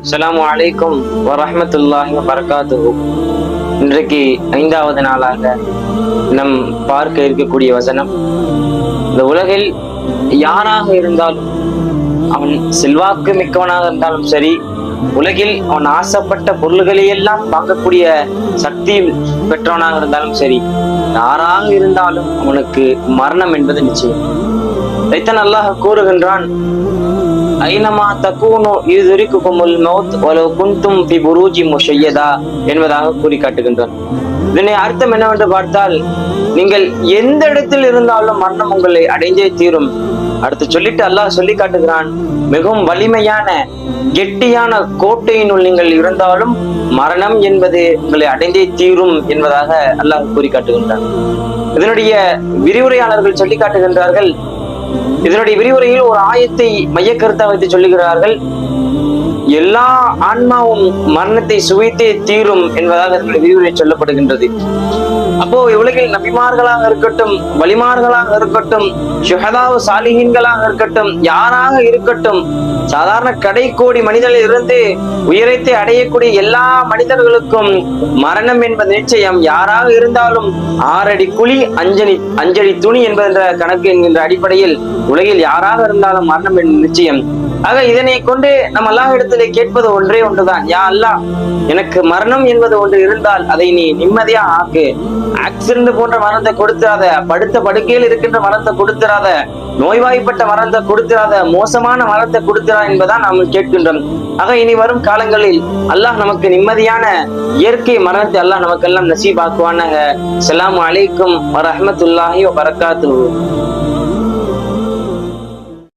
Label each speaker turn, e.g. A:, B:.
A: அஸ்ஸலாமு அலைக்கும் வரஹ்மத்துல்லாஹி வபரகாத்துஹு. இன்றைக்கு 5வது நாளாக நம் பார்க்க இருக்கக்கூடிய வசனம், இந்த உலகில் யாராக இருந்தாலும், அவன் செல்வாக்கு மிக்கவனாக இருந்தாலும் சரி, உலகில் அவன் ஆசைப்பட்ட பொருள்களை எல்லாம் வாங்கக்கூடிய சக்தி பெற்றவனாக இருந்தாலும் சரி, யாராக இருந்தாலும் அவனுக்கு மரணம் என்பது நிச்சயம். இதைத்தான் அல்லாஹ் கூறுகின்றான், ஐனமா தக்கூனு யுத்ரிகுகுமுல் மௌத் வலவ் குன்தும் ஃபி புரூஜி முஷய்யதா என்பதாக கூறி காட்டுகின்றான். இதனை அர்த்தம் என்னவென்று பார்த்தால், நீங்கள் எந்த இடத்தில் இருந்தாலும் மரணம் உங்களை அடைந்தே தீரும். அடுத்து சொல்லிட்டு அல்லாஹ் சொல்லி காட்டுகிறான், மிகவும் வலிமையான கெட்டியான கோட்டையினுள் நீங்கள் இருந்தாலும் மரணம் என்பது உங்களை அடைந்தே தீரும் என்பதாக அல்லாஹ் கூறி காட்டுகின்றான். இதனுடைய விரிவுரையாளர்கள் சொல்லி காட்டுகின்றார்கள், இதனுடைய விரிவுரையில் ஒரு ஆயத்தை மையக்கருத்தா வைத்து சொல்லுகிறார்கள், எல்லா ஆன்மாவும் மரணத்தை சுவைத்தே தீரும் என்பதாக இதனுடைய விரிவுரை சொல்லப்படுகின்றது. அப்போ உலகில் நபிமார்களாக இருக்கட்டும், வலிமார்களாக இருக்கட்டும், ஷுஹதாவு சாலிஹீன்களாக இருக்கட்டும், யாராக இருக்கட்டும், சாதாரண கடைக்கோடி மனிதனில் இருந்து உயரத்தை அடையக்கூடிய எல்லா மனிதர்களுக்கும் மரணம் என்பது நிச்சயம். யாராக இருந்தாலும் 6 அடி குழி 5 அடி துணி என்பதென்ற கணக்கு என்கின்ற அடிப்படையில் உலகில் யாராக இருந்தாலும் மரணம் என்பது நிச்சயம். ஆக இதனை கொண்டு நம் அல்லாஹ் இடத்திலே கேட்பது ஒன்றே ஒன்றுதான், யா அல்லாஹ், எனக்கு மரணம் என்பது ஒன்று இருந்தால் அதை நீ நிம்மதியா ஆக்கு. ஆக்சிடென்ட் போன்ற மரணத்தை கொடுத்துறாத, படுத்த படுக்கையில் இருக்கின்ற மரணத்தை கொடுத்துறாத, நோய்வாய்ப்பட்ட மரணத்தை கொடுத்துறாத, மோசமான மரணத்தை கொடுத்துறா என்பதான் நாம் கேட்கின்றோம். ஆக இனி வரும் காலங்களில் அல்லாஹ் நமக்கு நிம்மதியான இயற்கை மரணத்தை அல்லாஹ் நமக்கெல்லாம் நசீபாக்குவானாக. அஸ்ஸலாமு அலைக்கும் வரஹ்மத்துல்லாஹி வபரகாத்துஹு.